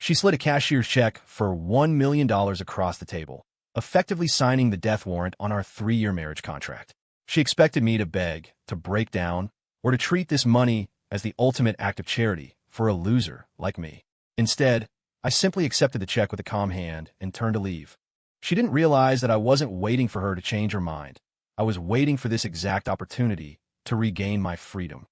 She slid a cashier's check for $1 million across the table, effectively signing the death warrant on our 3-year marriage contract. She expected me to beg, to break down, or to treat this money as the ultimate act of charity for a loser like me. Instead, I simply accepted the check with a calm hand and turned to leave. She didn't realize that I wasn't waiting for her to change her mind. I was waiting for this exact opportunity to regain my freedom.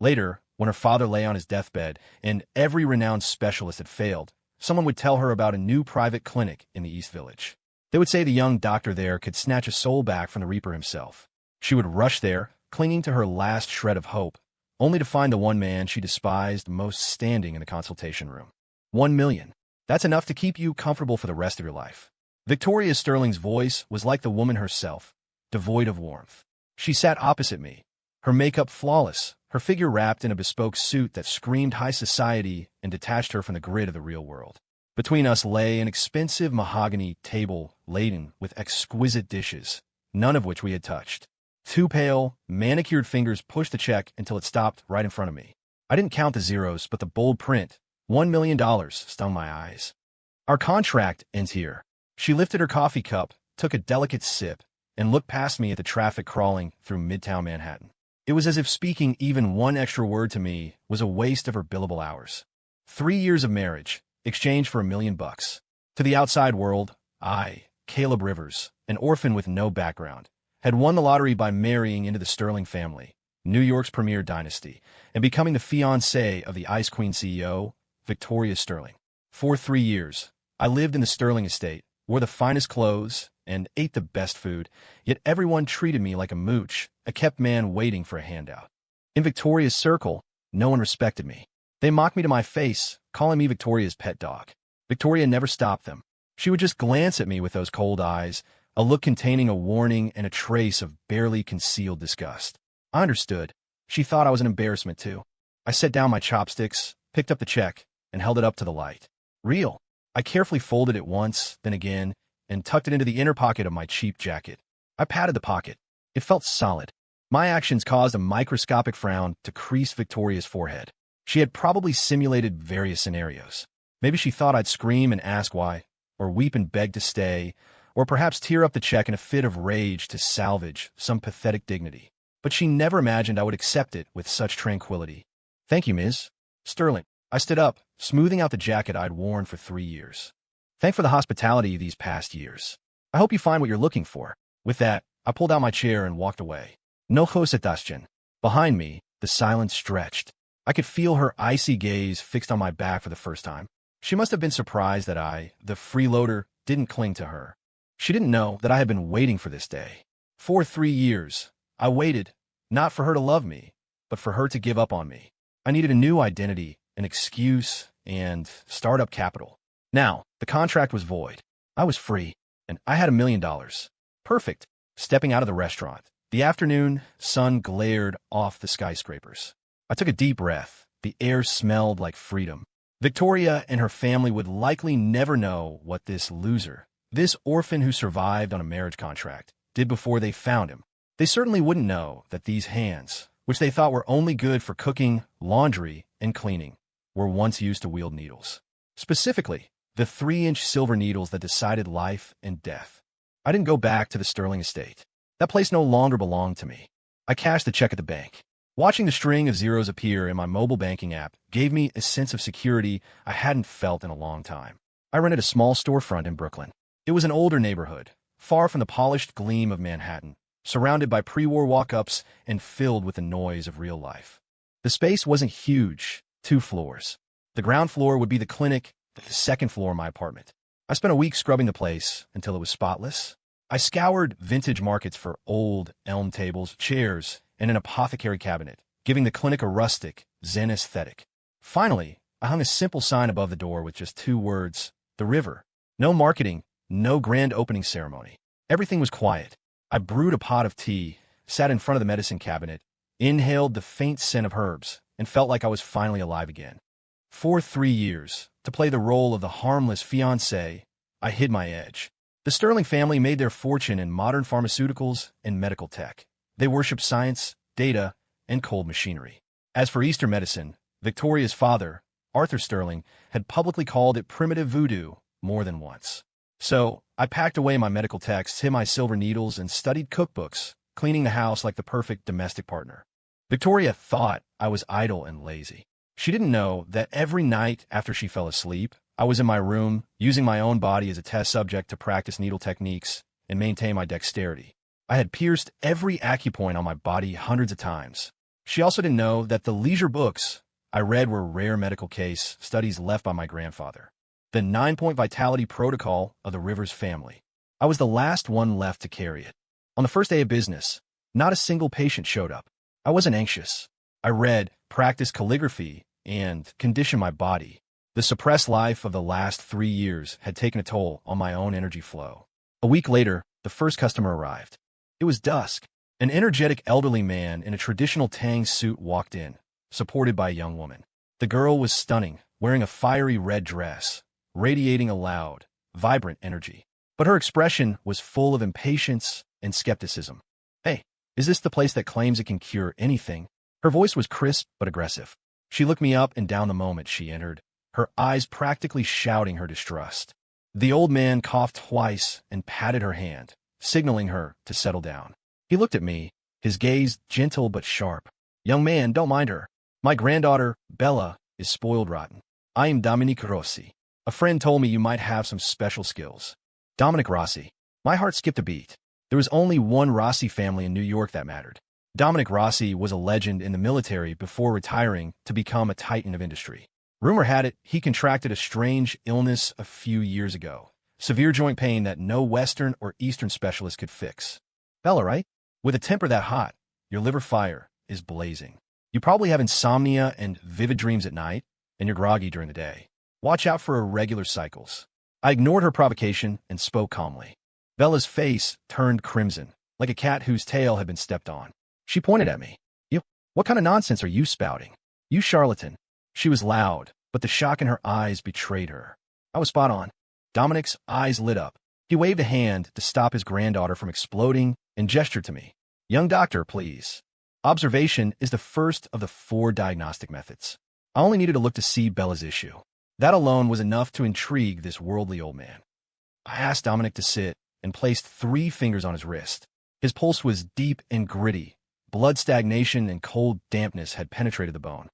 Later, when her father lay on his deathbed and every renowned specialist had failed, someone would tell her about a new private clinic in the East Village. They would say the young doctor there could snatch a soul back from the Reaper himself. She would rush there, clinging to her last shred of hope, only to find the one man she despised most standing in the consultation room. 1 million. That's enough to keep you comfortable for the rest of your life. Victoria Sterling's voice was like the woman herself, devoid of warmth. She sat opposite me, her makeup flawless, her figure wrapped in a bespoke suit that screamed high society and detached her from the grid of the real world. Between us lay an expensive mahogany table laden with exquisite dishes, none of which we had touched. 2 pale, manicured fingers pushed the check until it stopped right in front of me. I didn't count the zeros, but the bold print, $1 million, stung my eyes. Our contract ends here. She lifted her coffee cup, took a delicate sip, and looked past me at the traffic crawling through Midtown Manhattan. It was as if speaking even one extra word to me was a waste of her billable hours. 3 years of marriage, exchanged for $1 million. To the outside world, I, Caleb Rivers, an orphan with no background, had won the lottery by marrying into the Sterling family, New York's premier dynasty, and becoming the fiancé of the Ice Queen CEO, Victoria Sterling. For 3 years, I lived in the Sterling estate, wore the finest clothes, and ate the best food, yet everyone treated me like a mooch, a kept man waiting for a handout. In Victoria's circle, no one respected me. They mocked me to my face, calling me Victoria's pet dog. Victoria never stopped them. She would just glance at me with those cold eyes, a look containing a warning and a trace of barely concealed disgust. I understood. She thought I was an embarrassment too. I set down my chopsticks, picked up the check, and held it up to the light. Real. I carefully folded it once, then again, and tucked it into the inner pocket of my cheap jacket. I patted the pocket. It felt solid. My actions caused a microscopic frown to crease Victoria's forehead. She had probably simulated various scenarios. Maybe she thought I'd scream and ask why, or weep and beg to stay, or perhaps tear up the check in a fit of rage to salvage some pathetic dignity. But she never imagined I would accept it with such tranquility. Thank you, Ms. Sterling. I stood up, smoothing out the jacket I'd worn for 3 years. Thank for the hospitality these past years. I hope you find what you're looking for. With that, I pulled out my chair and walked away. No hosetaschen. Behind me, the silence stretched. I could feel her icy gaze fixed on my back for the first time. She must have been surprised that I, the freeloader, didn't cling to her. She didn't know that I had been waiting for this day. For 3 years, I waited, not for her to love me, but for her to give up on me. I needed a new identity, an excuse, and startup capital. Now, the contract was void. I was free, and I had $1 million. Perfect. Stepping out of the restaurant, the afternoon sun glared off the skyscrapers. I took a deep breath. The air smelled like freedom. Victoria and her family would likely never know what this loser, this orphan who survived on a marriage contract, did before they found him. They certainly wouldn't know that these hands, which they thought were only good for cooking, laundry, and cleaning, were once used to wield needles. Specifically, the 3-inch silver needles that decided life and death. I didn't go back to the Sterling estate. That place no longer belonged to me. I cashed the check at the bank. Watching the string of zeros appear in my mobile banking app gave me a sense of security I hadn't felt in a long time. I rented a small storefront in Brooklyn. It was an older neighborhood, far from the polished gleam of Manhattan, surrounded by pre-war walk-ups and filled with the noise of real life. The space wasn't huge, 2 floors. The ground floor would be the clinic, the second floor my apartment. I spent a week scrubbing the place until it was spotless. I scoured vintage markets for old elm tables, chairs, and an apothecary cabinet, giving the clinic a rustic, zen aesthetic. Finally, I hung a simple sign above the door with just 2 words, The River. No marketing, no grand opening ceremony. Everything was quiet. I brewed a pot of tea, sat in front of the medicine cabinet, inhaled the faint scent of herbs, and felt like I was finally alive again. For 3 years, to play the role of the harmless fiancé, I hid my edge. The Sterling family made their fortune in modern pharmaceuticals and medical tech. They worshiped science, data, and cold machinery. As for Eastern medicine, Victoria's father, Arthur Sterling, had publicly called it primitive voodoo more than once. So, I packed away my medical texts, hid my silver needles, and studied cookbooks, cleaning the house like the perfect domestic partner. Victoria thought I was idle and lazy. She didn't know that every night after she fell asleep, I was in my room, using my own body as a test subject to practice needle techniques and maintain my dexterity. I had pierced every acupoint on my body hundreds of times. She also didn't know that the leisure books I read were rare medical case studies left by my grandfather. The 9-point vitality protocol of the Rivers family. I was the last one left to carry it. On the first day of business, not a single patient showed up. I wasn't anxious. I read, practiced calligraphy, and conditioned my body. The suppressed life of the last 3 years had taken a toll on my own energy flow. A week later, the first customer arrived. It was dusk. An energetic elderly man in a traditional Tang suit walked in, supported by a young woman. The girl was stunning, wearing a fiery red dress, radiating a loud, vibrant energy. But her expression was full of impatience and skepticism. "Hey, is this the place that claims it can cure anything?" Her voice was crisp but aggressive. She looked me up and down the moment she entered, her eyes practically shouting her distrust. The old man coughed twice and patted her hand, signaling her to settle down. He looked at me, his gaze gentle but sharp. "Young man, don't mind her. My granddaughter, Bella, is spoiled rotten. I am Dominique Rossi. A friend told me you might have some special skills." Dominic Rossi. My heart skipped a beat. There was only one Rossi family in New York that mattered. Dominic Rossi was a legend in the military before retiring to become a titan of industry. Rumor had it he contracted a strange illness a few years ago. Severe joint pain that no Western or Eastern specialist could fix. Bella, right? With a temper that hot, your liver fire is blazing. You probably have insomnia and vivid dreams at night, and you're groggy during the day. Watch out for irregular cycles. I ignored her provocation and spoke calmly. Bella's face turned crimson, like a cat whose tail had been stepped on. She pointed at me. What kind of nonsense are you spouting? You charlatan." She was loud, but the shock in her eyes betrayed her. I was spot on. Dominic's eyes lit up. He waved a hand to stop his granddaughter from exploding and gestured to me. "Young doctor, please." Observation is the first of the 4 diagnostic methods. I only needed to look to see Bella's issue. That alone was enough to intrigue this worldly old man. I asked Dominic to sit and placed 3 fingers on his wrist. His pulse was deep and gritty. Blood stagnation and cold dampness had penetrated the bone.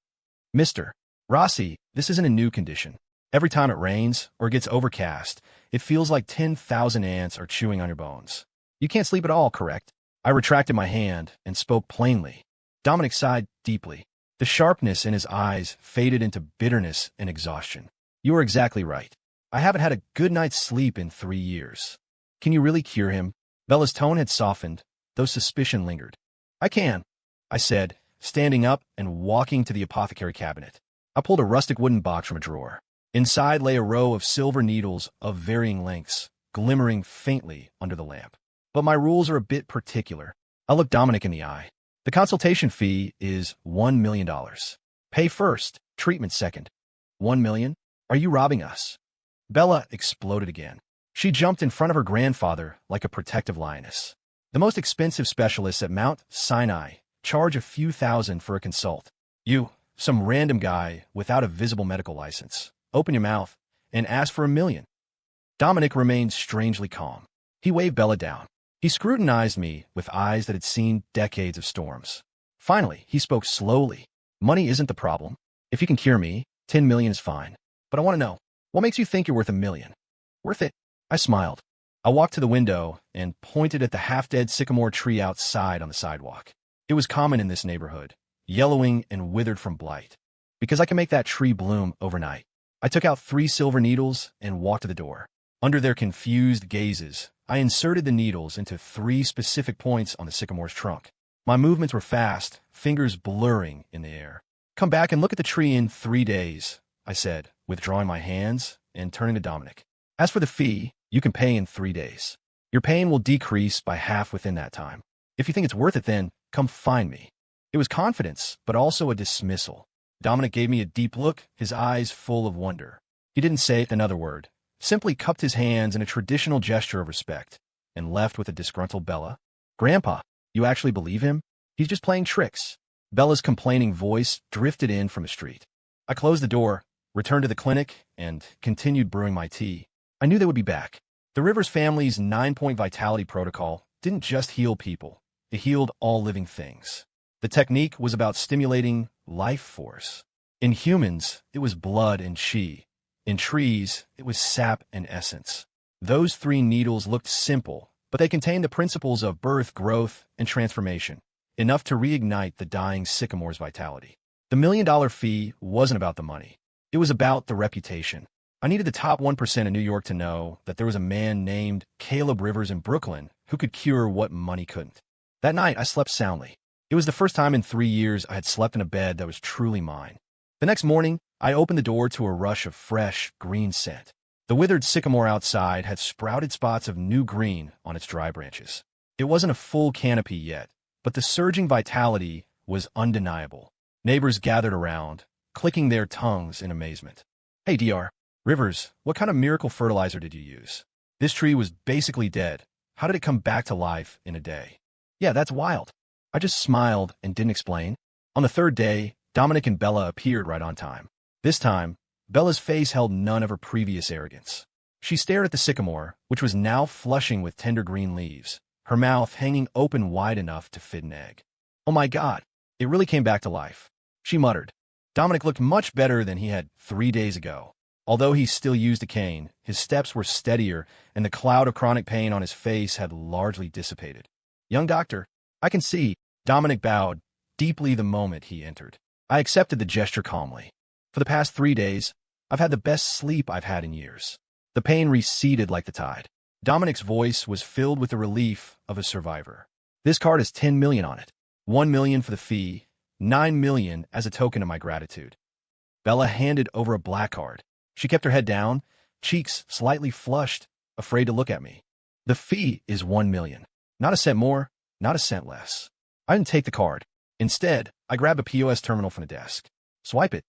"Mr. Rossi, this isn't a new condition. Every time it rains or gets overcast, it feels like 10,000 ants are chewing on your bones. You can't sleep at all, correct?" I retracted my hand and spoke plainly. Dominic sighed deeply. The sharpness in his eyes faded into bitterness and exhaustion. "You are exactly right. I haven't had a good night's sleep in 3 years. Can you really cure him?" Bella's tone had softened, though suspicion lingered. "I can," I said, standing up and walking to the apothecary cabinet. I pulled a rustic wooden box from a drawer. Inside lay a row of silver needles of varying lengths, glimmering faintly under the lamp. But my rules are a bit particular. I looked Dominic in the eye. The consultation fee is $1 million. Pay first, treatment second. $1 million? Are you robbing us? Bella exploded again. She jumped in front of her grandfather like a protective lioness. The most expensive specialists at Mount Sinai charge a few thousand for a consult. You, some random guy without a visible medical license, open your mouth and ask for $1 million. Dominic remained strangely calm. He waved Bella down. He scrutinized me with eyes that had seen decades of storms. Finally, he spoke slowly. "Money isn't the problem. If you can cure me, 10 million is fine. But I want to know, what makes you think you're worth $1 million? Worth it?" I smiled. I walked to the window and pointed at the half-dead sycamore tree outside on the sidewalk. It was common in this neighborhood, yellowing and withered from blight. Because I can make that tree bloom overnight. I took out 3 silver needles and walked to the door. Under their confused gazes, I inserted the needles into 3 specific points on the sycamore's trunk. My movements were fast, fingers blurring in the air. "Come back and look at the tree in 3 days," I said, withdrawing my hands and turning to Dominic. "As for the fee, you can pay in 3 days. Your pain will decrease by half within that time. If you think it's worth it, then come find me." It was confidence, but also a dismissal. Dominic gave me a deep look, his eyes full of wonder. He didn't say another word, simply cupped his hands in a traditional gesture of respect, and left with a disgruntled Bella. "Grandpa, you actually believe him? He's just playing tricks." Bella's complaining voice drifted in from the street. I closed the door, returned to the clinic, and continued brewing my tea. I knew they would be back. The Rivers family's 9-point vitality protocol didn't just heal people. It healed all living things. The technique was about stimulating life force. In humans, it was blood and chi. In trees, it was sap and essence. Those 3 needles looked simple, but they contained the principles of birth, growth, and transformation, enough to reignite the dying sycamore's vitality. The $1 million fee wasn't about the money. It was about the reputation. I needed the top 1% of New York to know that there was a man named Caleb Rivers in Brooklyn who could cure what money couldn't. That night, I slept soundly. It was the first time in 3 years I had slept in a bed that was truly mine. The next morning, I opened the door to a rush of fresh, green scent. The withered sycamore outside had sprouted spots of new green on its dry branches. It wasn't a full canopy yet, but the surging vitality was undeniable. Neighbors gathered around, clicking their tongues in amazement. "Hey, Dr. Rivers, what kind of miracle fertilizer did you use? This tree was basically dead. How did it come back to life in a day?" "Yeah, that's wild." I just smiled and didn't explain. On the 3rd day, Dominic and Bella appeared right on time. This time, Bella's face held none of her previous arrogance. She stared at the sycamore, which was now flushing with tender green leaves, her mouth hanging open wide enough to fit an egg. "Oh my God, it really came back to life," she muttered. Dominic looked much better than he had 3 days ago. Although he still used a cane, his steps were steadier, and the cloud of chronic pain on his face had largely dissipated. "Young doctor, I can see." Dominic bowed deeply the moment he entered. I accepted the gesture calmly. For the past 3 days, I've had the best sleep I've had in years. The pain receded like the tide. Dominic's voice was filled with the relief of a survivor. "This card has 10 million on it. 1 million for the fee, 9 million as a token of my gratitude." Bella handed over a black card. She kept her head down, cheeks slightly flushed, afraid to look at me. "The fee is 1 million. Not a cent more, not a cent less." I didn't take the card. Instead, I grabbed a POS terminal from the desk. "Swipe it."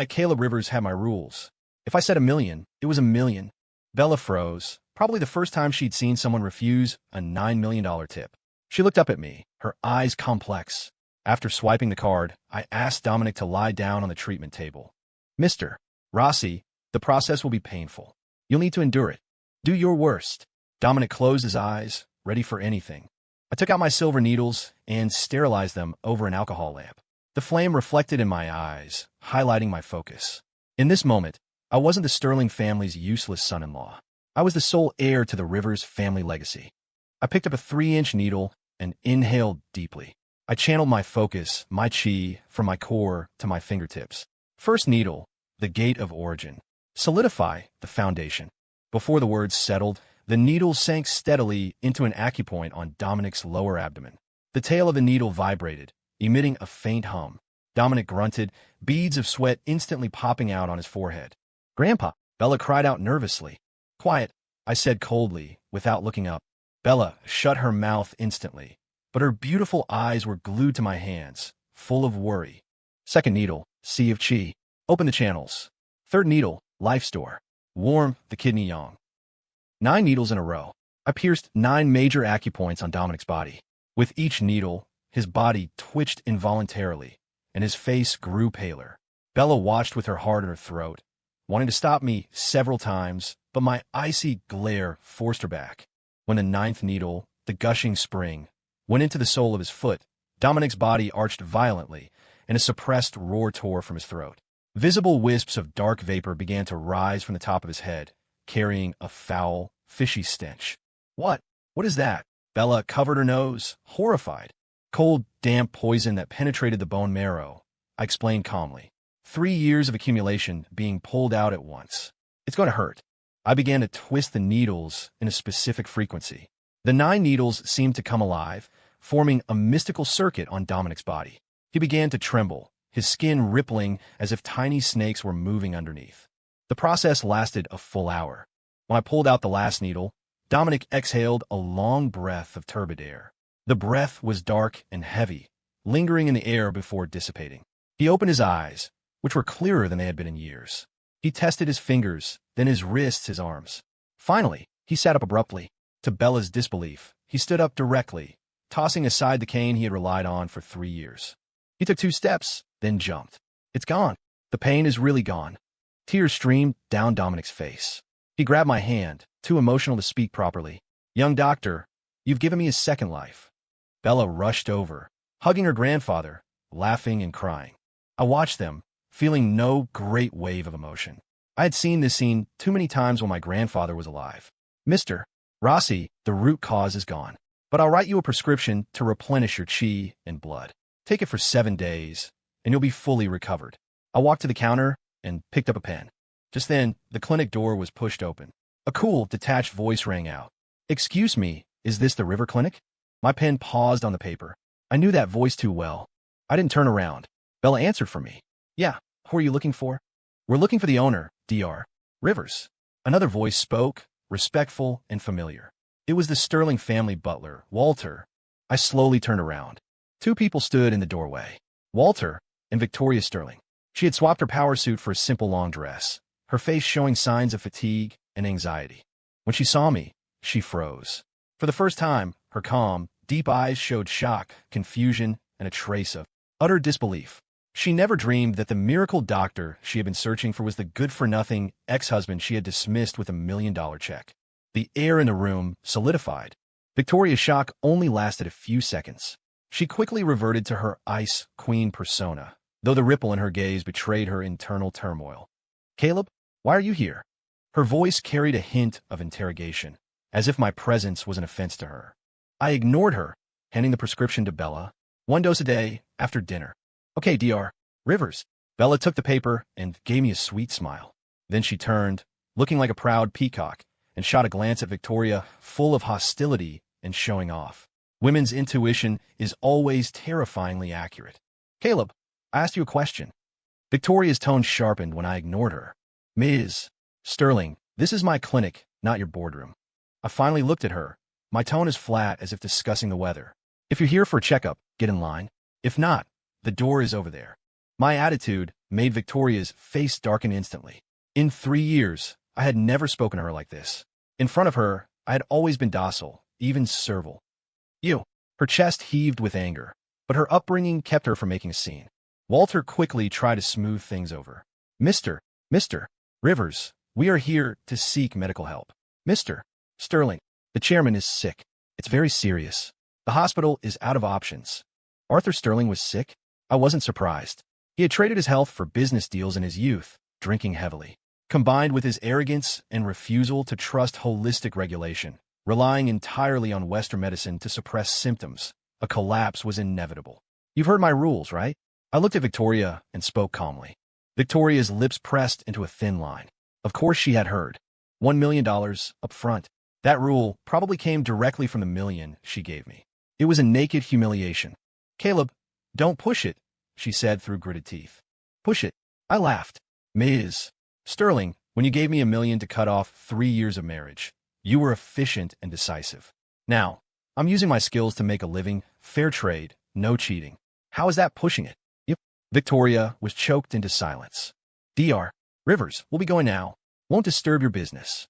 Caleb Rivers, had my rules. If I said 1 million, it was 1 million. Bella froze, probably the first time she'd seen someone refuse a $9 million tip. She looked up at me, her eyes complex. After swiping the card, I asked Dominic to lie down on the treatment table. "Mr. Rossi, the process will be painful. You'll need to endure it. Do your worst." Dominic closed his eyes, ready for anything. I took out my silver needles and sterilized them over an alcohol lamp. The flame reflected in my eyes, highlighting my focus. In this moment, I wasn't the Sterling family's useless son-in-law. I was the sole heir to the Rivers family legacy. I picked up a 3-inch needle and inhaled deeply. I channeled my focus, my chi, from my core to my fingertips. First needle, the gate of origin. Solidify the foundation. Before the words settled, the needle sank steadily into an acupoint on Dominic's lower abdomen. The tail of the needle vibrated, emitting a faint hum. Dominic grunted, beads of sweat instantly popping out on his forehead. "Grandpa," Bella cried out nervously. "Quiet," I said coldly, without looking up. Bella shut her mouth instantly, but her beautiful eyes were glued to my hands, full of worry. Second needle, sea of chi. Open the channels. Third needle, life store. Warm the kidney yang. 9 needles in a row. I pierced 9 major acupoints on Dominic's body. With each needle, his body twitched involuntarily, and his face grew paler. Bella watched with her heart in her throat, wanting to stop me several times, but my icy glare forced her back. When the 9th needle, the gushing spring, went into the sole of his foot, Dominic's body arched violently, and a suppressed roar tore from his throat. Visible wisps of dark vapor began to rise from the top of his head, carrying a foul, fishy stench. What is that?" Bella covered her nose, horrified. "Cold, damp poison that penetrated the bone marrow," I explained calmly. 3 years of accumulation being pulled out at once. "It's going to hurt." I began to twist the needles in a specific frequency. The 9 needles seemed to come alive, forming a mystical circuit on Dominic's body. He began to tremble, his skin rippling as if tiny snakes were moving underneath. The process lasted a full hour. When I pulled out the last needle, Dominic exhaled a long breath of turbid air. The breath was dark and heavy, lingering in the air before dissipating. He opened his eyes, which were clearer than they had been in years. He tested his fingers, then his wrists, his arms. Finally, he sat up abruptly. To Bella's disbelief, he stood up directly, tossing aside the cane he had relied on for 3 years. He took 2 steps, then jumped. "It's gone. The pain is really gone." Tears streamed down Dominic's face. He grabbed my hand, too emotional to speak properly. "Young doctor, you've given me a second life." Bella rushed over, hugging her grandfather, laughing and crying. I watched them, feeling no great wave of emotion. I had seen this scene too many times when my grandfather was alive. "Mr. Rossi, the root cause is gone, but I'll write you a prescription to replenish your chi and blood. Take it for 7 days, and you'll be fully recovered." I walked to the counter and picked up a pen. Just then, the clinic door was pushed open. A cool, detached voice rang out. "Excuse me, is this the River Clinic?" My pen paused on the paper. I knew that voice too well. I didn't turn around. Bella answered for me. "Yeah, who are you looking for?" "We're looking for the owner, Dr. Rivers." Another voice spoke, respectful and familiar. It was the Sterling family butler, Walter. I slowly turned around. 2 people stood in the doorway. Walter and Victoria Sterling. She had swapped her power suit for a simple long dress, her face showing signs of fatigue and anxiety. When she saw me, she froze. For the first time, her calm, deep eyes showed shock, confusion, and a trace of utter disbelief. She never dreamed that the miracle doctor she had been searching for was the good-for-nothing ex-husband she had dismissed with $1 million check. The air in the room solidified. Victoria's shock only lasted a few seconds. She quickly reverted to her ice queen persona, though the ripple in her gaze betrayed her internal turmoil. "Caleb, why are you here?" Her voice carried a hint of interrogation, as if my presence was an offense to her. I ignored her, handing the prescription to Bella. 1 dose a day, after dinner. "Okay, Dr. Rivers." Bella took the paper and gave me a sweet smile. Then she turned, looking like a proud peacock, and shot a glance at Victoria, full of hostility and showing off. Women's intuition is always terrifyingly accurate. "Caleb, I asked you a question." Victoria's tone sharpened when I ignored her. "Ms. Sterling, this is my clinic, not your boardroom." I finally looked at her, my tone as flat as if discussing the weather. "If you're here for a checkup, get in line. If not, the door is over there." My attitude made Victoria's face darken instantly. In 3 years, I had never spoken to her like this. In front of her, I had always been docile, even servile. "You." Her chest heaved with anger, but her upbringing kept her from making a scene. Walter quickly tried to smooth things over. Mr. Rivers, we are here to seek medical help. Mr. Sterling, the chairman is sick. It's very serious. The hospital is out of options." Arthur Sterling was sick? I wasn't surprised. He had traded his health for business deals in his youth, drinking heavily. Combined with his arrogance and refusal to trust holistic regulation, relying entirely on Western medicine to suppress symptoms, a collapse was inevitable. "You've heard my rules, right?" I looked at Victoria and spoke calmly. Victoria's lips pressed into a thin line. Of course she had heard. $1 million up front. That rule probably came directly from the million she gave me. It was a naked humiliation. "Caleb, don't push it," she said through gritted teeth. "Push it." I laughed. "Ms. Sterling, when you gave me $1 million to cut off 3 years of marriage, you were efficient and decisive. Now, I'm using my skills to make a living, fair trade, no cheating. How is that pushing it?" Yep. Victoria was choked into silence. "Dr. Rivers, we'll be going now. Won't disturb your business."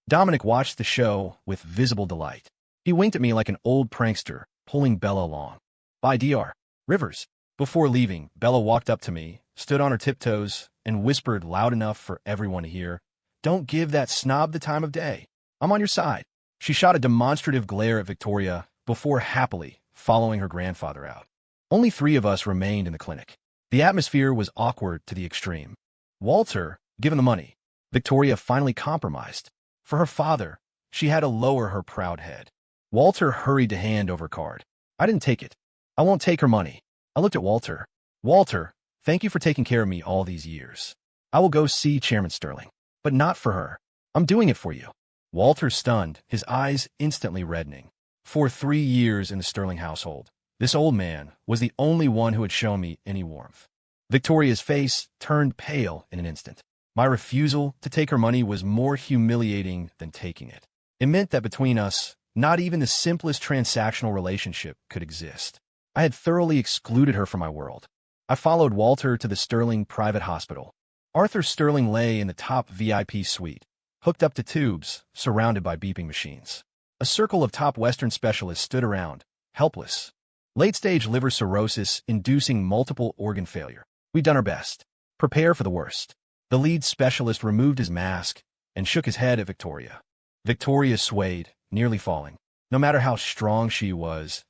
Dominic watched the show with visible delight. He winked at me like an old prankster, pulling Bella along. "Bye, Dr. Rivers." Before leaving, Bella walked up to me, stood on her tiptoes, and whispered loud enough for everyone to hear, "Don't give that snob the time of day. I'm on your side." She shot a demonstrative glare at Victoria before happily following her grandfather out. Only 3 of us remained in the clinic. The atmosphere was awkward to the extreme. Walter, given the money. Victoria finally compromised. For her father, she had to lower her proud head. Walter hurried to hand over card. I didn't take it. "I won't take her money." I looked at Walter. "Walter, thank you for taking care of me all these years. I will go see Chairman Sterling. But not for her. I'm doing it for you." Walter stunned, his eyes instantly reddening. For 3 years in the Sterling household, this old man was the only one who had shown me any warmth. Victoria's face turned pale in an instant. My refusal to take her money was more humiliating than taking it. It meant that between us, not even the simplest transactional relationship could exist. I had thoroughly excluded her from my world. I followed Walter to the Sterling private hospital. Arthur Sterling lay in the top VIP suite, hooked up to tubes, surrounded by beeping machines. A circle of top Western specialists stood around, helpless. Late-stage liver cirrhosis inducing multiple organ failure. We'd done our best. Prepare for the worst. The lead specialist removed his mask and shook his head at Victoria. Victoria swayed, nearly falling. No matter how strong she was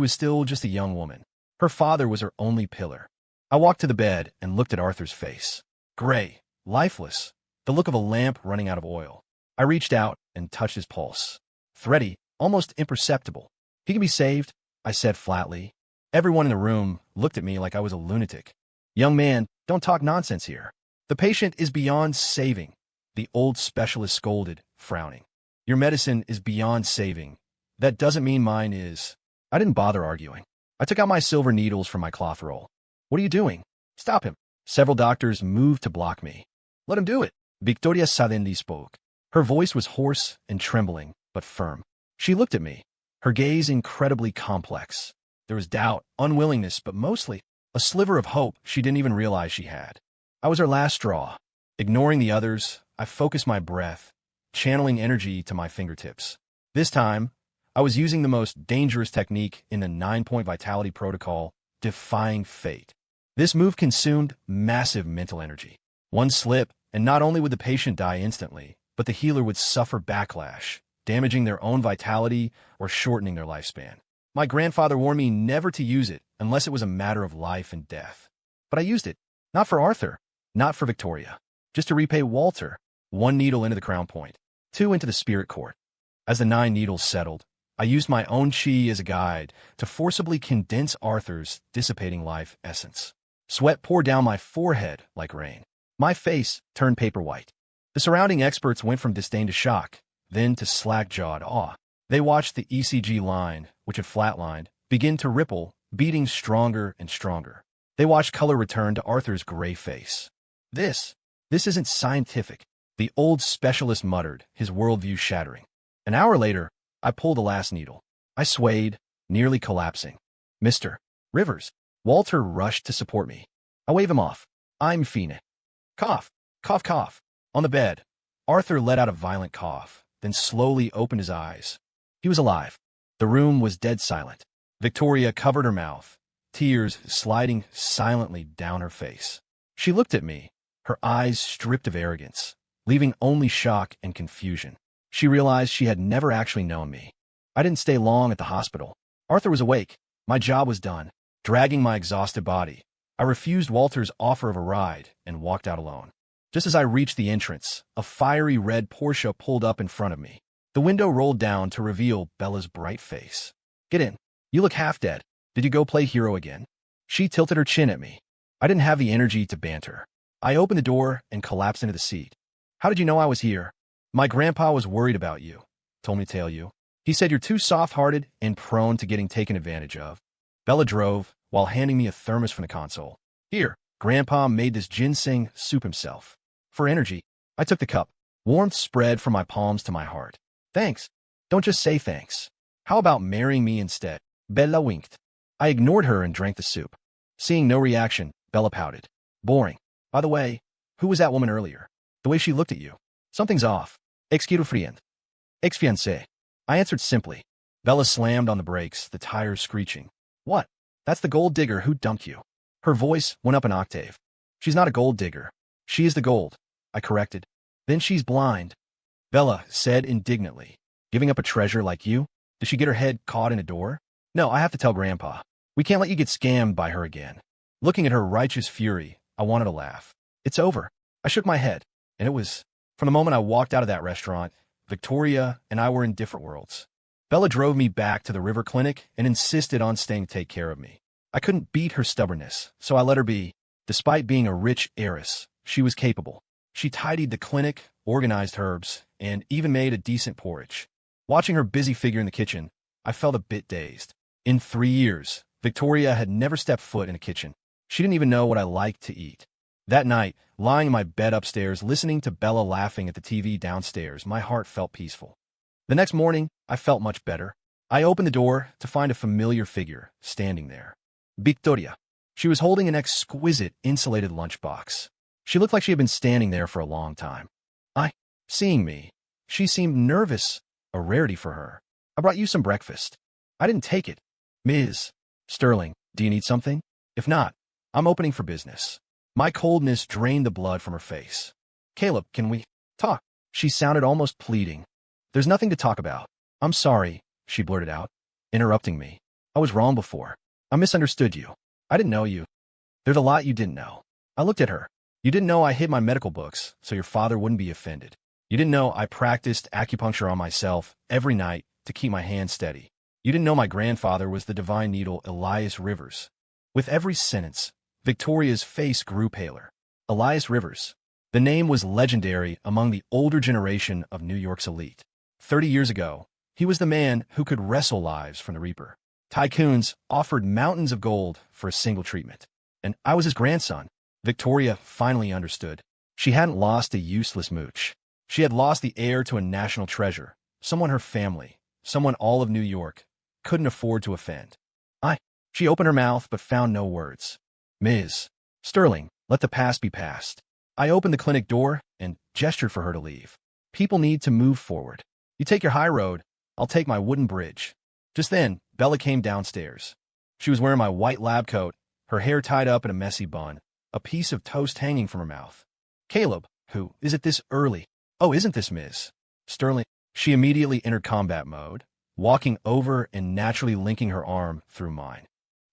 still just a young woman. Her father was her only pillar. I walked to the bed and looked at Arthur's face. Gray, lifeless, the look of a lamp running out of oil. I reached out and touched his pulse. Thready, almost imperceptible. He can be saved, I said flatly. Everyone in the room looked at me like I was a lunatic. Young man, don't talk nonsense here. The patient is beyond saving, the old specialist scolded, frowning. Your medicine is beyond saving. That doesn't mean mine is. I didn't bother arguing. I took out my silver needles from my cloth roll. What are you doing? Stop him. Several doctors moved to block me. Let him do it. Victoria suddenly spoke. Her voice was hoarse and trembling, but firm. She looked at me, her gaze incredibly complex. There was doubt, unwillingness, but mostly a sliver of hope she didn't even realize she had. I was her last straw. Ignoring the others, I focused my breath, channeling energy to my fingertips. This time, I was using the most dangerous technique in the 9-point vitality protocol, defying fate. This move consumed massive mental energy. One slip, and not only would the patient die instantly, but the healer would suffer backlash, damaging their own vitality or shortening their lifespan. My grandfather warned me never to use it unless it was a matter of life and death. But I used it, not for Arthur, not for Victoria, just to repay Walter. 1 needle into the crown point, 2 into the spirit court. As the 9 needles settled, I used my own chi as a guide to forcibly condense Arthur's dissipating life essence. Sweat poured down my forehead like rain. My face turned paper white. The surrounding experts went from disdain to shock, then to slack-jawed awe. They watched the ECG line, which had flatlined, begin to ripple, beating stronger and stronger. They watched color return to Arthur's gray face. This isn't scientific, the old specialist muttered, his worldview shattering. An hour later, I pulled the last needle. I swayed, nearly collapsing. Mr. Rivers. Walter rushed to support me. I wave him off. I'm Phoenix. Cough, cough, cough. On the bed, Arthur let out a violent cough, then slowly opened his eyes. He was alive. The room was dead silent. Victoria covered her mouth, tears sliding silently down her face. She looked at me, her eyes stripped of arrogance, leaving only shock and confusion. She realized she had never actually known me. I didn't stay long at the hospital. Arthur was awake. My job was done. Dragging my exhausted body, I refused Walter's offer of a ride and walked out alone. Just as I reached the entrance, a fiery red Porsche pulled up in front of me. The window rolled down to reveal Bella's bright face. Get in. You look half dead. Did you go play hero again? She tilted her chin at me. I didn't have the energy to banter. I opened the door and collapsed into the seat. How did you know I was here? My grandpa was worried about you. Told me to tell you. He said you're too soft-hearted and prone to getting taken advantage of. Bella drove, while handing me a thermos from the console. Here, Grandpa made this ginseng soup himself. For energy, I took the cup. Warmth spread from my palms to my heart. Thanks. Don't just say thanks. How about marrying me instead? Bella winked. I ignored her and drank the soup. Seeing no reaction, Bella pouted. Boring. By the way, who was that woman earlier? The way she looked at you. Something's off. Excuse friend. Ex-fiancé. I answered simply. Bella slammed on the brakes, the tires screeching. What? That's the gold digger who dumped you. Her voice went up an octave. She's not a gold digger. She is the gold, I corrected. Then she's blind. Bella said indignantly. Giving up a treasure like you? Did she get her head caught in a door? No, I have to tell Grandpa. We can't let you get scammed by her again. Looking at her righteous fury, I wanted to laugh. It's over. I shook my head, and it was, from the moment I walked out of that restaurant, Victoria and I were in different worlds. Bella drove me back to the River Clinic and insisted on staying to take care of me. I couldn't beat her stubbornness, so I let her be. Despite being a rich heiress, she was capable. She tidied the clinic, organized herbs, and even made a decent porridge. Watching her busy figure in the kitchen, I felt a bit dazed. In 3 years, Victoria had never stepped foot in a kitchen. She didn't even know what I liked to eat. That night, lying in my bed upstairs, listening to Bella laughing at the TV downstairs, my heart felt peaceful. The next morning, I felt much better. I opened the door to find a familiar figure standing there. Victoria. She was holding an exquisite insulated lunchbox. She looked like she had been standing there for a long time. Seeing me, she seemed nervous, a rarity for her. I brought you some breakfast. I didn't take it. Ms. Sterling, do you need something? If not, I'm opening for business. My coldness drained the blood from her face. Caleb, can we talk? She sounded almost pleading. There's nothing to talk about. I'm sorry, she blurted out, interrupting me. I was wrong before. I misunderstood you. I didn't know you. There's a lot you didn't know. I looked at her. You didn't know I hid my medical books so your father wouldn't be offended. You didn't know I practiced acupuncture on myself every night to keep my hands steady. You didn't know my grandfather was the divine needle Elias Rivers. With every sentence, Victoria's face grew paler. Elias Rivers. The name was legendary among the older generation of New York's elite. 30 years ago, he was the man who could wrestle lives from the Reaper. Tycoons offered mountains of gold for a single treatment. And I was his grandson. Victoria finally understood. She hadn't lost a useless mooch. She had lost the heir to a national treasure, someone her family, someone all of New York, couldn't afford to offend. She opened her mouth but found no words. Ms. Sterling, let the past be past. I opened the clinic door and gestured for her to leave. People need to move forward. You take your high road, I'll take my wooden bridge. Just then, Bella came downstairs. She was wearing my white lab coat, her hair tied up in a messy bun, a piece of toast hanging from her mouth. Caleb, who is it this early? Oh, isn't this Ms. Sterling? She immediately entered combat mode, walking over and naturally linking her arm through mine.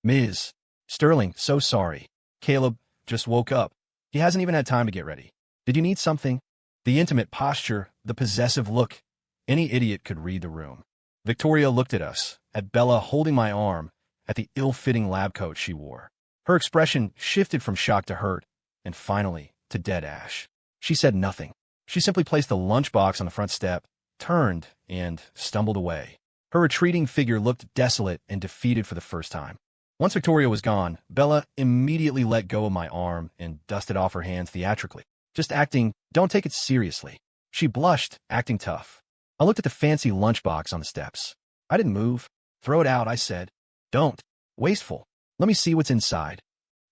Ms. Sterling, so sorry. Caleb just woke up. He hasn't even had time to get ready. Did you need something? The intimate posture, the possessive look. Any idiot could read the room. Victoria looked at us, at Bella holding my arm, at the ill-fitting lab coat she wore. Her expression shifted from shock to hurt, and finally, to dead ash. She said nothing. She simply placed the lunchbox on the front step, turned, and stumbled away. Her retreating figure looked desolate and defeated for the first time. Once Victoria was gone, Bella immediately let go of my arm and dusted off her hands theatrically. Just acting, don't take it seriously. She blushed, acting tough. I looked at the fancy lunchbox on the steps. I didn't move. Throw it out, I said. Don't. Wasteful. Let me see what's inside.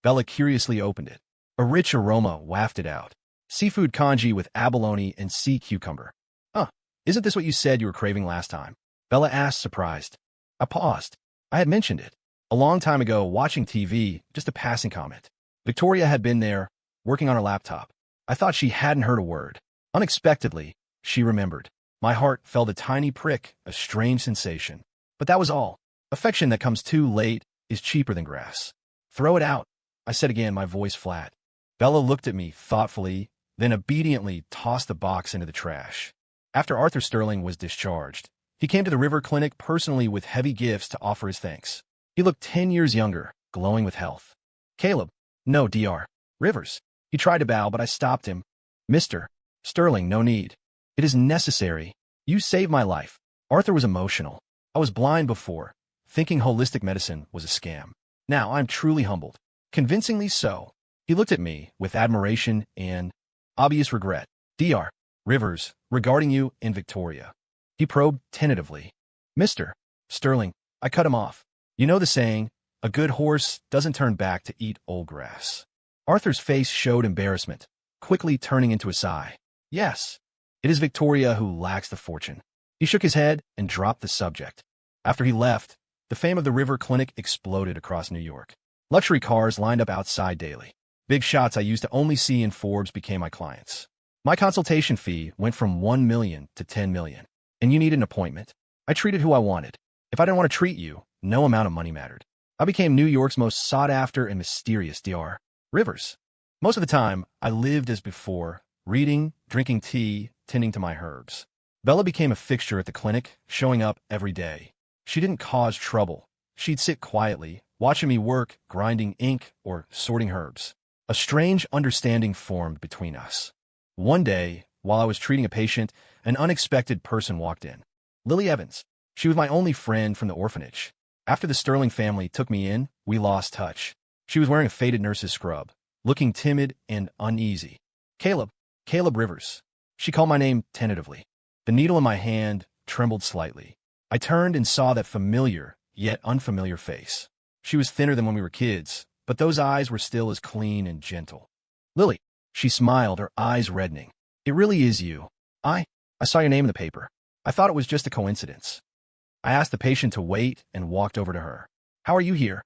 Bella curiously opened it. A rich aroma wafted out. Seafood congee with abalone and sea cucumber. Isn't this what you said you were craving last time? Bella asked, surprised. I paused. I had mentioned it. A long time ago, watching TV, just a passing comment. Victoria had been there, working on her laptop. I thought she hadn't heard a word. Unexpectedly, she remembered. My heart felt a tiny prick, a strange sensation. But that was all. Affection that comes too late is cheaper than grass. Throw it out, I said again, my voice flat. Bella looked at me thoughtfully, then obediently tossed the box into the trash. After Arthur Sterling was discharged, he came to the River Clinic personally with heavy gifts to offer his thanks. He looked 10 years younger, glowing with health. Caleb. No, Dr. Rivers. He tried to bow, but I stopped him. Mr. Sterling, no need. It is necessary. You saved my life. Arthur was emotional. I was blind before, thinking holistic medicine was a scam. Now I'm truly humbled. Convincingly so. He looked at me with admiration and obvious regret. Dr. Rivers, regarding you and Victoria. He probed tentatively. Mr. Sterling, I cut him off. You know the saying, a good horse doesn't turn back to eat old grass. Arthur's face showed embarrassment, quickly turning into a sigh. Yes, it is Victoria who lacks the fortune. He shook his head and dropped the subject. After he left, the fame of the River Clinic exploded across New York. Luxury cars lined up outside daily. Big shots I used to only see in Forbes became my clients. My consultation fee went from $1 million to $10 million. And you needed an appointment. I treated who I wanted. If I didn't want to treat you, no amount of money mattered. I became New York's most sought-after and mysterious Dr. Rivers. Most of the time, I lived as before, reading, drinking tea, tending to my herbs. Bella became a fixture at the clinic, showing up every day. She didn't cause trouble. She'd sit quietly, watching me work, grinding ink, or sorting herbs. A strange understanding formed between us. One day, while I was treating a patient, an unexpected person walked in. Lily Evans. She was my only friend from the orphanage. After the Sterling family took me in, we lost touch. She was wearing a faded nurse's scrub, looking timid and uneasy. Caleb Rivers. She called my name tentatively. The needle in my hand trembled slightly. I turned and saw that familiar, yet unfamiliar face. She was thinner than when we were kids, but those eyes were still as clean and gentle. Lily. She smiled, her eyes reddening. It really is you. I saw your name in the paper. I thought it was just a coincidence. I asked the patient to wait and walked over to her. How are you here?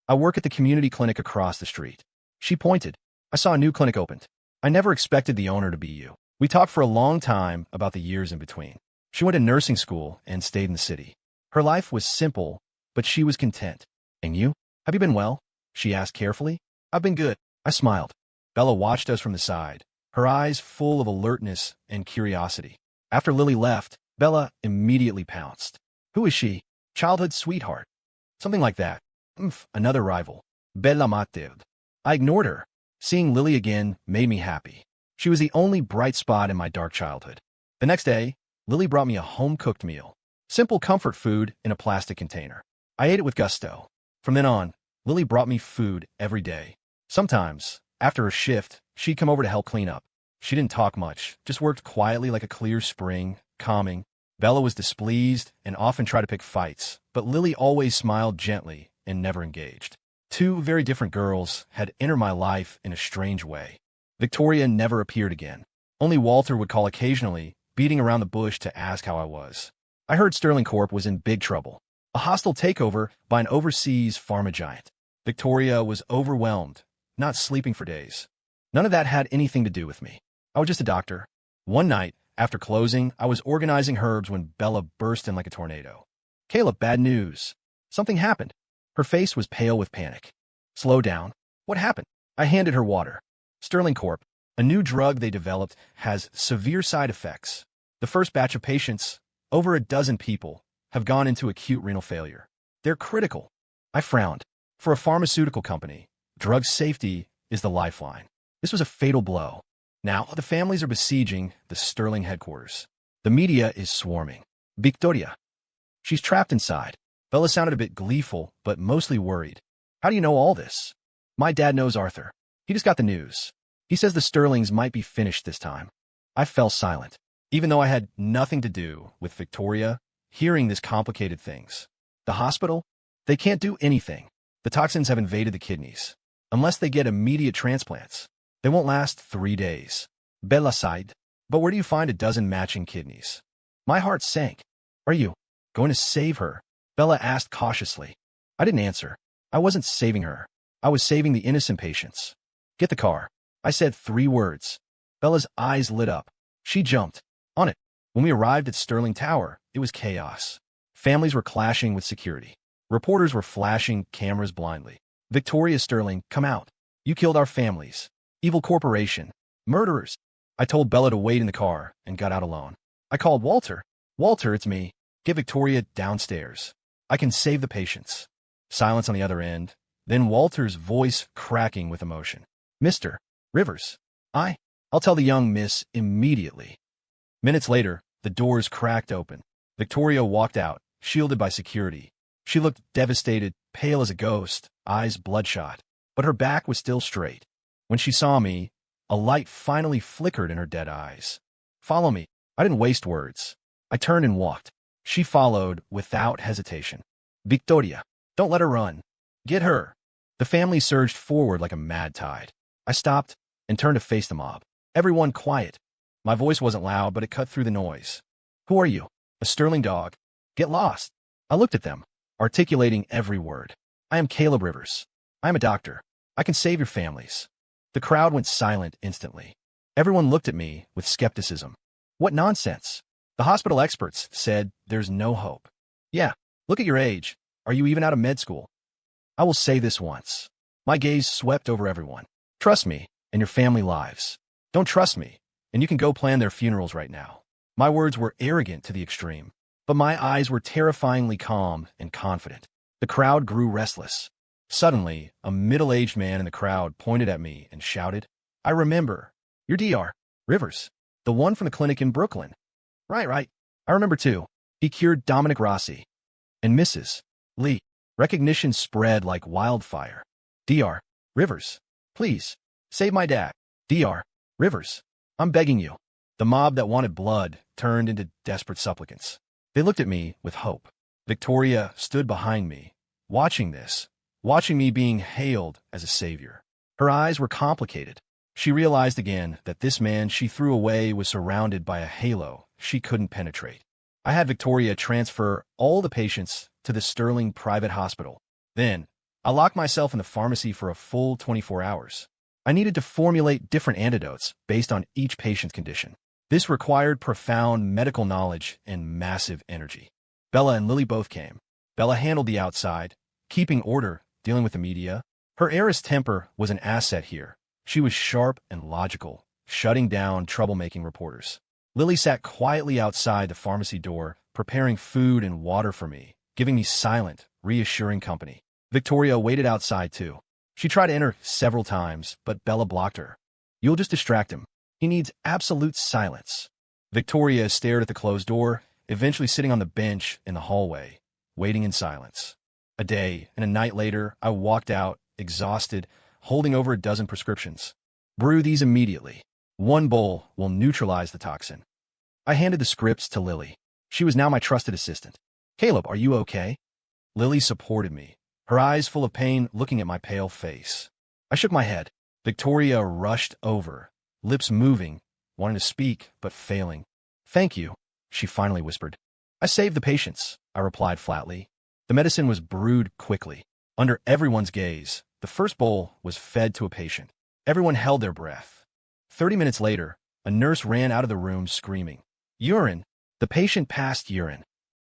I work at the community clinic across the street. She pointed. I saw a new clinic opened. I never expected the owner to be you. We talked for a long time about the years in between. She went to nursing school and stayed in the city. Her life was simple, but she was content. And you? Have you been well? She asked carefully. I've been good. I smiled. Bella watched us from the side, her eyes full of alertness and curiosity. After Lily left, Bella immediately pounced. Who is she? Childhood sweetheart. Something like that. Another rival. Bella Matilde. I ignored her. Seeing Lily again made me happy. She was the only bright spot in my dark childhood. The next day, Lily brought me a home-cooked meal. Simple comfort food in a plastic container. I ate it with gusto. From then on, Lily brought me food every day. Sometimes, after her shift, she'd come over to help clean up. She didn't talk much, just worked quietly like a clear spring, calming. Bella was displeased and often tried to pick fights, but Lily always smiled gently and never engaged. Two very different girls had entered my life in a strange way. Victoria never appeared again. Only Walter would call occasionally, beating around the bush to ask how I was. I heard Sterling Corp was in big trouble. A hostile takeover by an overseas pharma giant. Victoria was overwhelmed, not sleeping for days. None of that had anything to do with me. I was just a doctor. One night, after closing, I was organizing herbs when Bella burst in like a tornado. Caleb, bad news. Something happened. Her face was pale with panic. Slow down. What happened? I handed her water. Sterling Corp, a new drug they developed, has severe side effects. The first batch of patients, over a dozen people, have gone into acute renal failure. They're critical. I frowned. For a pharmaceutical company, drug safety is the lifeline. This was a fatal blow. Now, the families are besieging the Sterling headquarters. The media is swarming. Victoria. She's trapped inside. Bella sounded a bit gleeful, but mostly worried. How do you know all this? My dad knows Arthur. He just got the news. He says the Sterlings might be finished this time. I fell silent. Even though I had nothing to do with Victoria, hearing these complicated things. The hospital? They can't do anything. The toxins have invaded the kidneys. Unless they get immediate transplants, they won't last 3 days. Bella sighed. But where do you find a dozen matching kidneys? My heart sank. Are you going to save her? Bella asked cautiously. I didn't answer. I wasn't saving her. I was saving the innocent patients. Get the car. I said 3 words. Bella's eyes lit up. She jumped. On it. When we arrived at Sterling Tower, it was chaos. Families were clashing with security. Reporters were flashing cameras blindly. Victoria Sterling, come out. You killed our families. Evil corporation. Murderers. I told Bella to wait in the car and got out alone. I called Walter. Walter, it's me. Get Victoria downstairs. I can save the patients. Silence on the other end. Then Walter's voice cracking with emotion. Mr. Rivers. I'll tell the young miss immediately. Minutes later, the doors cracked open. Victoria walked out, shielded by security. She looked devastated, pale as a ghost, eyes bloodshot. But her back was still straight. When she saw me, a light finally flickered in her dead eyes. Follow me. I didn't waste words. I turned and walked. She followed without hesitation. Victoria, don't let her run. Get her. The family surged forward like a mad tide. I stopped and turned to face the mob. Everyone quiet. My voice wasn't loud, but it cut through the noise. Who are you? A Sterling dog. Get lost. I looked at them, articulating every word. I am Caleb Rivers. I am a doctor. I can save your families. The crowd went silent instantly. Everyone looked at me with skepticism. What nonsense. The hospital experts said there's no hope. Yeah, look at your age. Are you even out of med school? I will say this once. My gaze swept over everyone. Trust me and your family lives. Don't trust me, and you can go plan their funerals right now. My words were arrogant to the extreme, but my eyes were terrifyingly calm and confident. The crowd grew restless. Suddenly, a middle-aged man in the crowd pointed at me and shouted, I remember. You're Dr. Rivers, the one from the clinic in Brooklyn. Right. I remember too. He cured Dominic Rossi. And Mrs. Lee. Recognition spread like wildfire. Dr. Rivers, please, save my dad. Dr. Rivers, I'm begging you. The mob that wanted blood turned into desperate supplicants. They looked at me with hope. Victoria stood behind me, watching me being hailed as a savior. Her eyes were complicated. She realized again that this man she threw away was surrounded by a halo she couldn't penetrate. I had Victoria transfer all the patients to the Sterling private hospital. Then, I locked myself in the pharmacy for a full 24 hours. I needed to formulate different antidotes based on each patient's condition. This required profound medical knowledge and massive energy. Bella and Lily both came. Bella handled the outside, keeping order, dealing with the media. Her heiress temper was an asset here. She was sharp and logical, shutting down troublemaking reporters. Lily sat quietly outside the pharmacy door, preparing food and water for me, giving me silent, reassuring company. Victoria waited outside too. She tried to enter several times, but Bella blocked her. "You'll just distract him. He needs absolute silence." Victoria stared at the closed door, eventually sitting on the bench in the hallway, waiting in silence. A day and a night later, I walked out, exhausted, holding over a dozen prescriptions. "Brew these immediately. One bowl will neutralize the toxin." I handed the scripts to Lily. She was now my trusted assistant. "Caleb, are you okay?" Lily supported me, her eyes full of pain looking at my pale face. I shook my head. Victoria rushed over, lips moving, wanting to speak, but failing. "Thank you," she finally whispered. "I saved the patients," I replied flatly. The medicine was brewed quickly. Under everyone's gaze, the first bowl was fed to a patient. Everyone held their breath. 30 minutes later, a nurse ran out of the room screaming, "Urine!" The patient passed urine.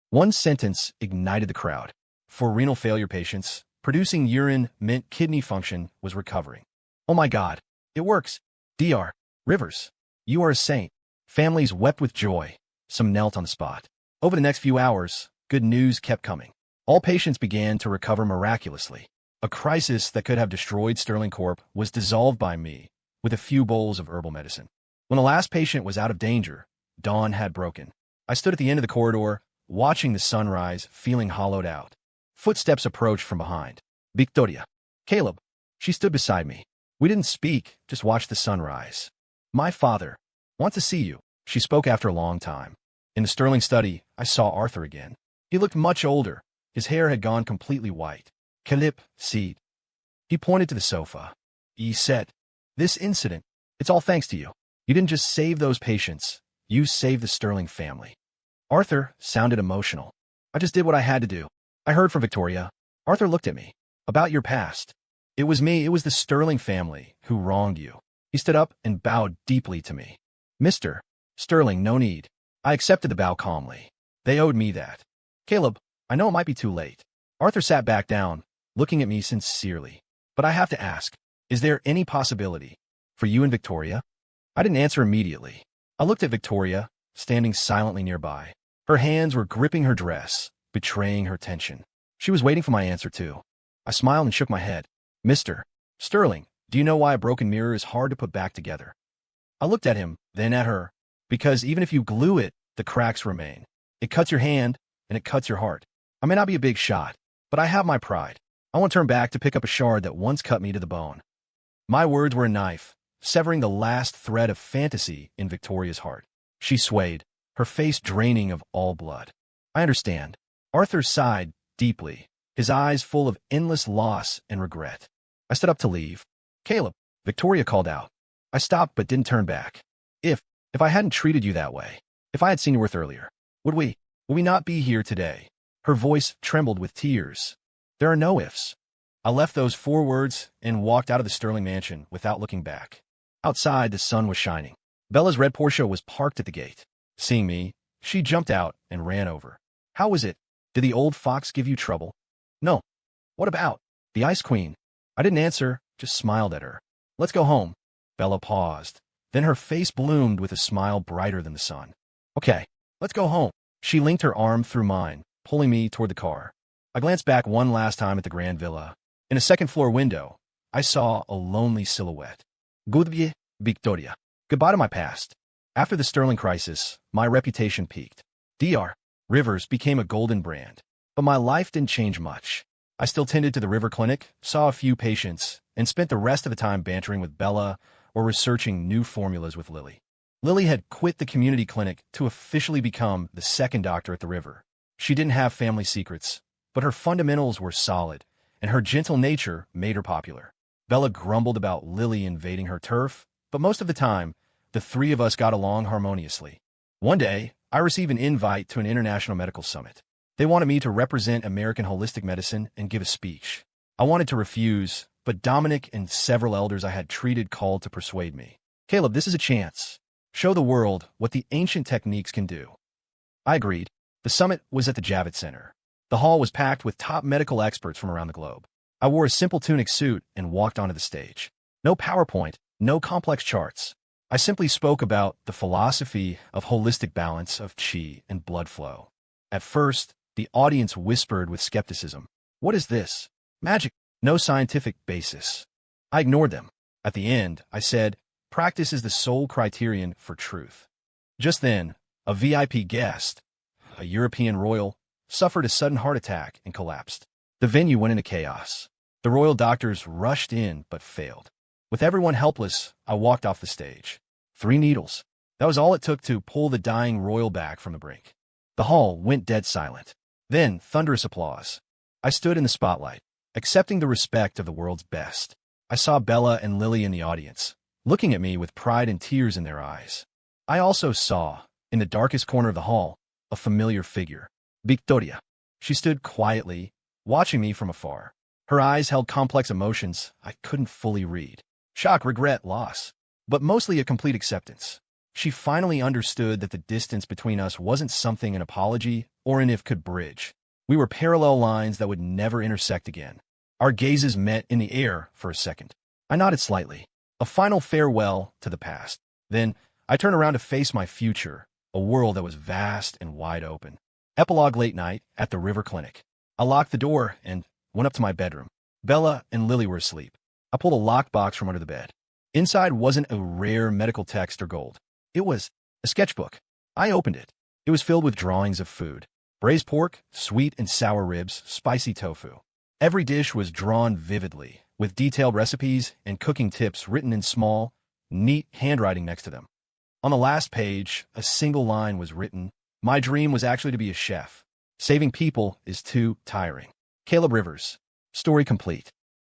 One sentence ignited the crowd. For renal failure patients, producing urine meant kidney function was recovering. "Oh my God, it works! Dr. Rivers, you are a saint." Families wept with joy. Some knelt on the spot. Over the next few hours, good news kept coming. All patients began to recover miraculously. A crisis that could have destroyed Sterling Corp was dissolved by me with a few bowls of herbal medicine. When the last patient was out of danger, dawn had broken. I stood at the end of the corridor, watching the sunrise, feeling hollowed out. Footsteps approached from behind. "Victoria." "Caleb." She stood beside me. We didn't speak, just watched the sunrise. "My father wants to see you," she spoke after a long time. In the Sterling study, I saw Arthur again. He looked much older. His hair had gone completely white. "Caleb, seat." He pointed to the sofa. He said, "This incident, it's all thanks to you. You didn't just save those patients, you saved the Sterling family." Arthur sounded emotional. "I just did what I had to do. I heard from Victoria." Arthur looked at me. "About your past. It was me, it was the Sterling family who wronged you." He stood up and bowed deeply to me. "Mr. Sterling, no need." I accepted the bow calmly. They owed me that. "Caleb, I know it might be too late." Arthur sat back down, looking at me sincerely. "But I have to ask, is there any possibility for you and Victoria?" I didn't answer immediately. I looked at Victoria, standing silently nearby. Her hands were gripping her dress, betraying her tension. She was waiting for my answer too. I smiled and shook my head. "Mr. Sterling, do you know why a broken mirror is hard to put back together?" I looked at him, then at her. "Because even if you glue it, the cracks remain. It cuts your hand, and it cuts your heart. I may not be a big shot, but I have my pride. I won't turn back to pick up a shard that once cut me to the bone." My words were a knife, severing the last thread of fantasy in Victoria's heart. She swayed, her face draining of all blood. "I understand." Arthur sighed deeply, his eyes full of endless loss and regret. I stood up to leave. "Caleb," Victoria called out. I stopped but didn't turn back. If I hadn't treated you that way, if I had seen your worth earlier, would we not be here today?" Her voice trembled with tears. "There are no ifs." I left those 4 words and walked out of the Sterling mansion without looking back. Outside, the sun was shining. Bella's red Porsche was parked at the gate. Seeing me, she jumped out and ran over. "How was it? Did the old fox give you trouble?" "No." "What about the Ice Queen?" I didn't answer, just smiled at her. "Let's go home." Bella paused. Then her face bloomed with a smile brighter than the sun. "Okay, let's go home." She linked her arm through mine, pulling me toward the car. I glanced back one last time at the grand villa. In a second-floor window, I saw a lonely silhouette. "Goodbye, Victoria." Goodbye to my past. After the Sterling crisis, my reputation peaked. Dr. Rivers became a golden brand. But my life didn't change much. I still tended to the River Clinic, saw a few patients, and spent the rest of the time bantering with Bella or researching new formulas with Lily. Lily had quit the community clinic to officially become the second doctor at the River. She didn't have family secrets, but her fundamentals were solid, and her gentle nature made her popular. Bella grumbled about Lily invading her turf, but most of the time, the 3 of us got along harmoniously. One day, I received an invite to an international medical summit. They wanted me to represent American holistic medicine and give a speech. I wanted to refuse, but Dominic and several elders I had treated called to persuade me. Caleb, this is a chance. Show the world what the ancient techniques can do. I agreed. The summit was at the Javits Center. The hall was packed with top medical experts from around the globe. I wore a simple tunic suit and walked onto the stage. No PowerPoint, no complex charts. I simply spoke about the philosophy of holistic balance of qi and blood flow. At first, the audience whispered with skepticism. What is this? Magic. No scientific basis. I ignored them. At the end, I said, practice is the sole criterion for truth. Just then, a VIP guest, a European royal, suffered a sudden heart attack and collapsed. The venue went into chaos. The royal doctors rushed in but failed. With everyone helpless, I walked off the stage. 3 needles. That was all it took to pull the dying royal back from the brink. The hall went dead silent. Then, thunderous applause. I stood in the spotlight, accepting the respect of the world's best. I saw Bella and Lily in the audience, looking at me with pride and tears in their eyes. I also saw, in the darkest corner of the hall, a familiar figure. Victoria. She stood quietly, watching me from afar. Her eyes held complex emotions I couldn't fully read. Shock, regret, loss. But mostly a complete acceptance. She finally understood that the distance between us wasn't something an apology or an if could bridge. We were parallel lines that would never intersect again. Our gazes met in the air for a second. I nodded slightly. A final farewell to the past. Then, I turned around to face my future, a world that was vast and wide open. Epilogue late night at the River Clinic. I locked the door and went up to my bedroom. Bella and Lily were asleep. I pulled a lockbox from under the bed. Inside wasn't a rare medical text or gold. It was a sketchbook. I opened it. It was filled with drawings of food. Braised pork, sweet and sour ribs, spicy tofu. Every dish was drawn vividly, with detailed recipes and cooking tips written in small, neat handwriting next to them. On the last page, a single line was written, "My dream was actually to be a chef. Saving people is too tiring." Caleb Rivers. Story complete.